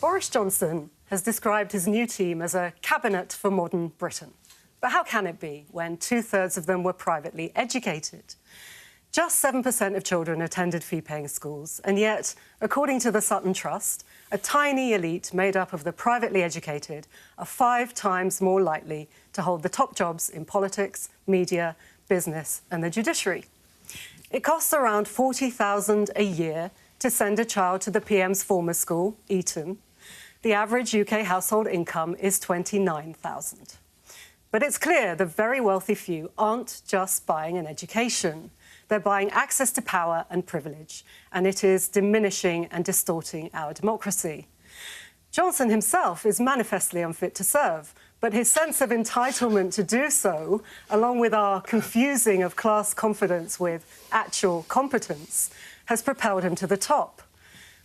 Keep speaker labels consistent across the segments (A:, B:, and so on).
A: Boris Johnson has described his new team as a cabinet for modern Britain. But how can it be when two-thirds of them were privately educated? Just 7% of children attended fee-paying schools, and yet, according to the Sutton Trust, a tiny elite made up of the privately educated are 5 times more likely to hold the top jobs in politics, media, business and the judiciary. It costs around £40,000 a year to send a child to the PM's former school, Eton. The average UK household income is £29,000. But it's clear the very wealthy few aren't just buying an education. They're buying access to power and privilege, and it is diminishing and distorting our democracy. Johnson himself is manifestly unfit to serve, but his sense of entitlement to do so, along with our confusing of class confidence with actual competence, has propelled him to the top.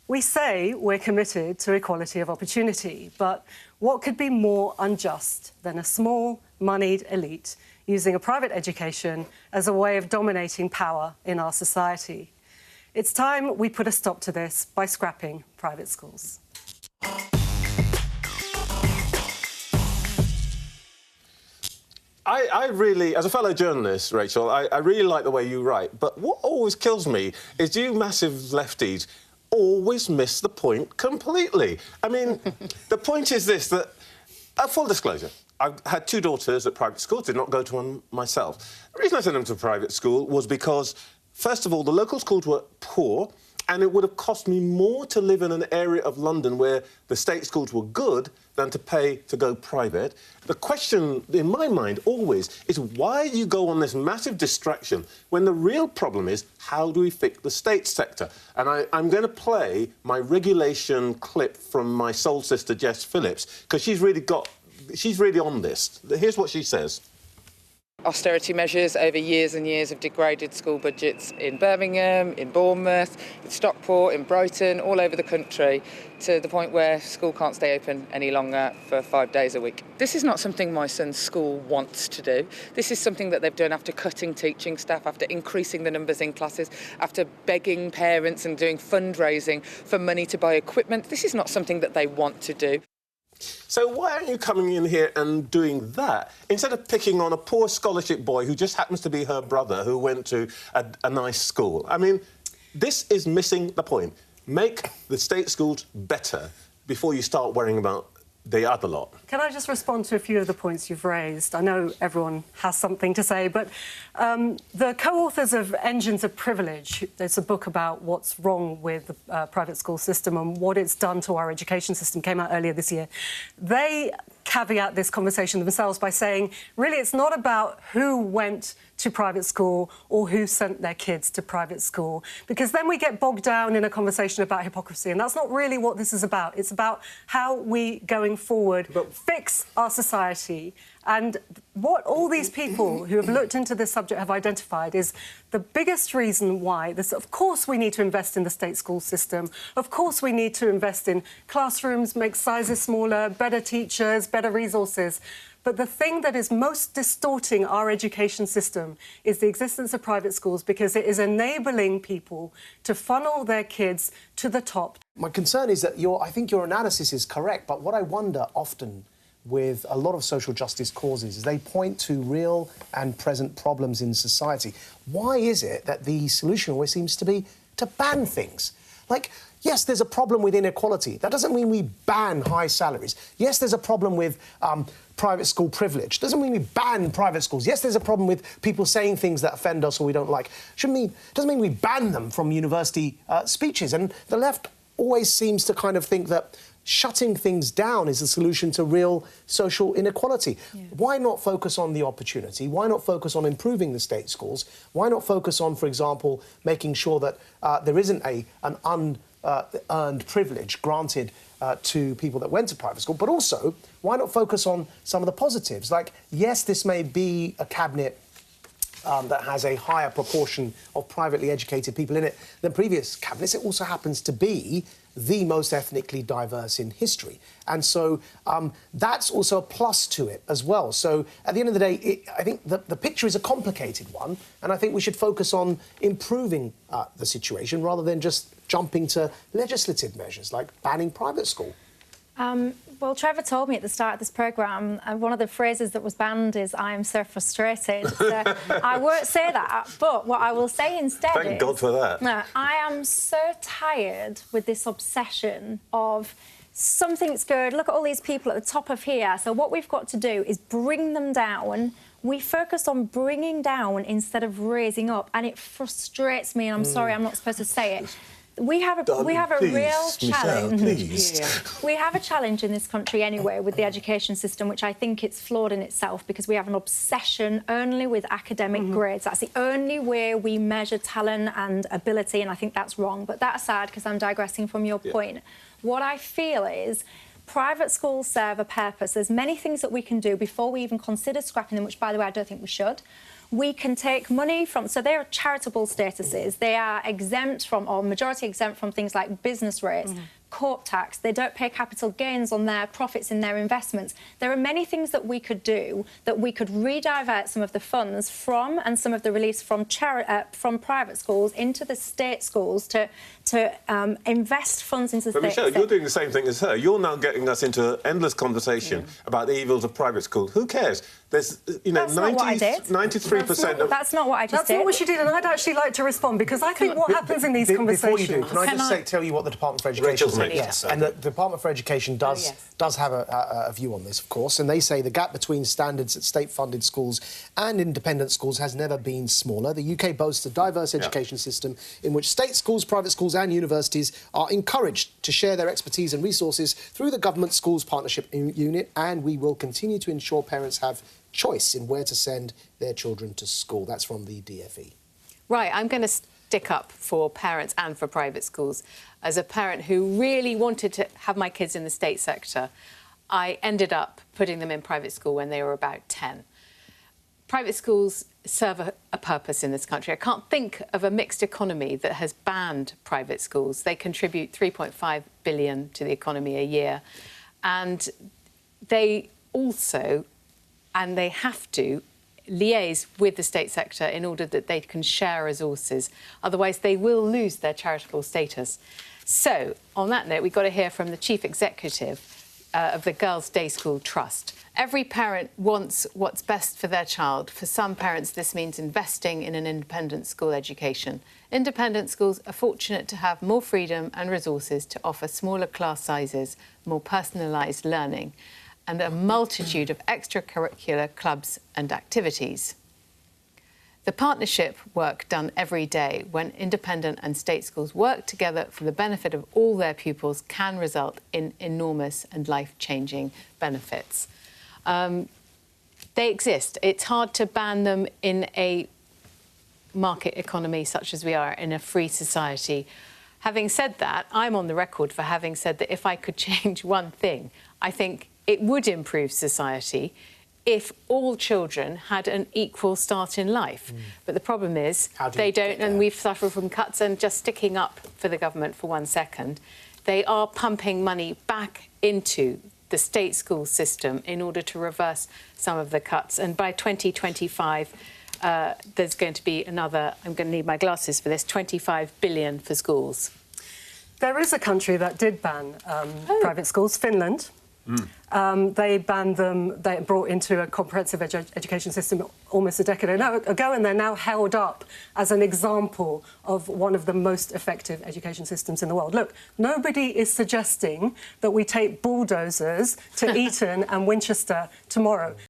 A: We say we're committed to equality of opportunity, but what could be more unjust than a small, moneyed elite using a private education as a way of dominating power in our society? It's time we put a stop to this by scrapping private schools.
B: I really, as a fellow journalist, Rachel, I really like the way you write, but what always kills me is you massive lefties always miss the point completely. I mean, the point is this, that, full disclosure, I've had 2 daughters at private schools, did not go to one myself. The reason I sent them to private school was because, first of all, the local schools were poor, and it would have cost me more to live in an area of London where the state schools were good than to pay to go private. The question, in my mind, always is why you go on this massive distraction when the real problem is how do we fix the state sector? And I'm going to play my regulation clip from my soul sister, Jess Phillips, because she's really on this. Here's what she says.
C: Austerity measures over years and years have degraded school budgets in Birmingham, in Bournemouth, in Stockport, in Brighton, all over the country, to the point where school can't stay open any longer for 5 days a week. This is not something my son's school wants to do. This is something that they've done after cutting teaching staff, after increasing the numbers in classes, after begging parents and doing fundraising for money to buy equipment. This is not something that they want to do.
B: So why aren't you coming in here and doing that instead of picking on a poor scholarship boy who just happens to be her brother who went to a nice school? I mean, this is missing the point. Make the state schools better before you start worrying about the other lot.
A: Can I just respond to a few of the points you've raised? I know everyone has something to say, but the co-authors of Engines of Privilege, there's a book about what's wrong with the private school system and what it's done to our education system, came out earlier this year. They caveat this conversation themselves by saying, really, it's not about who went to private school or who sent their kids to private school, because then we get bogged down in a conversation about hypocrisy, and that's not really what this is about. It's about how we, going forward, fix our society. And what all these people who have looked into this subject have identified is the biggest reason why this, of course, we need to invest in the state school system. Of course, we need to invest in classrooms, make sizes smaller, better teachers, better resources. But the thing that is most distorting our education system is the existence of private schools, because it is enabling people to funnel their kids to the top.
D: My concern is that I think your analysis is correct, but what I wonder often with a lot of social justice causes is they point to real and present problems in society. Why is it that the solution always seems to be to ban things? Like, yes, there's a problem with inequality. That doesn't mean we ban high salaries. Yes, there's a problem with private school privilege. Doesn't mean we ban private schools. Yes, there's a problem with people saying things that offend us or we don't like. Doesn't mean we ban them from university speeches. And the left always seems to kind of think that shutting things down is the solution to real social inequality. Yeah. Why not focus on the opportunity? Why not focus on improving the state schools? Why not focus on, for example, making sure that there isn't an unearned privilege granted to people that went to private school? But also, why not focus on some of the positives? Like, yes, this may be a cabinet that has a higher proportion of privately educated people in it than previous cabinets. It also happens to be the most ethnically diverse in history. And so that's also a plus to it as well. So at the end of the day, I think the picture is a complicated one, and I think we should focus on improving the situation rather than just jumping to legislative measures like banning private school.
E: Well, Trevor told me at the start of this programme, one of the phrases that was banned is "I am so frustrated." I won't say that, but what I will say instead is...
B: Thank God for that.
E: No, I am so tired with this obsession of something's good, look at all these people at the top of here. So what we've got to do is bring them down. We focus on bringing down instead of raising up, and it frustrates me, and I'm sorry, I'm not supposed to say it. We have a real challenge. We have a challenge in this country anyway with the education system, which I think it's flawed in itself because we have an obsession only with academic grades. That's the only way we measure talent and ability, and I think that's wrong. But that aside, because I'm digressing from your point, what I feel is private schools serve a purpose. There's many things that we can do before we even consider scrapping them, which, by the way, I don't think we should. We can take money from... So they're charitable statuses. They are exempt from, or majority exempt from, things like business rates, corp tax. They don't pay capital gains on their profits in their investments. There are many things that we could do, that we could redivert some of the funds from and some of the release from private schools into the state schools to invest funds into the
B: But
E: state.
B: Michelle, you're doing the same thing as her. You're now getting us into an endless conversation about the evils of private schools. Who cares? There's, you know, 93% of...
E: That's not what I just did.
A: That's not what she did, and I'd actually like to respond, because I think what happens in these conversations...
D: Before you do, can I just tell you what the Department for Education said? Yes, and the Department for Education does have a view on this, of course, and they say the gap between standards at state-funded schools and independent schools has never been smaller. The UK boasts a diverse education system in which state schools, private schools and universities are encouraged to share their expertise and resources through the Government Schools Partnership Unit, and we will continue to ensure parents have choice in where to send their children to school. That's from the DFE.
F: Right, I'm going to stick up for parents and for private schools. As a parent who really wanted to have my kids in the state sector, I ended up putting them in private school when they were about 10. Private schools serve a purpose in this country. I can't think of a mixed economy that has banned private schools. They contribute $3.5 billion to the economy a year. And they also, and they have to, liaise with the state sector in order that they can share resources. Otherwise, they will lose their charitable status. So, on that note, we've got to hear from the Chief Executive of the Girls' Day School Trust. Every parent wants what's best for their child. For some parents, this means investing in an independent school education. Independent schools are fortunate to have more freedom and resources to offer smaller class sizes, more personalised learning, and a multitude of extracurricular clubs and activities. The partnership work done every day when independent and state schools work together for the benefit of all their pupils can result in enormous and life-changing benefits. They exist. It's hard to ban them in a market economy such as we are, in a free society. Having said that, I'm on the record for having said that if I could change one thing, I think it would improve society if all children had an equal start in life. But the problem is they don't, and we've suffered from cuts. And just sticking up for the government for 1 second, they are pumping money back into the state school system in order to reverse some of the cuts. And by 2025, there's going to be another, I'm going to need my glasses for this, 25 billion for schools.
A: There is a country that did ban private schools, Finland. They banned them, they brought into a comprehensive education system almost a decade ago, and they're now held up as an example of one of the most effective education systems in the world. Look, nobody is suggesting that we take bulldozers to Eton and Winchester tomorrow.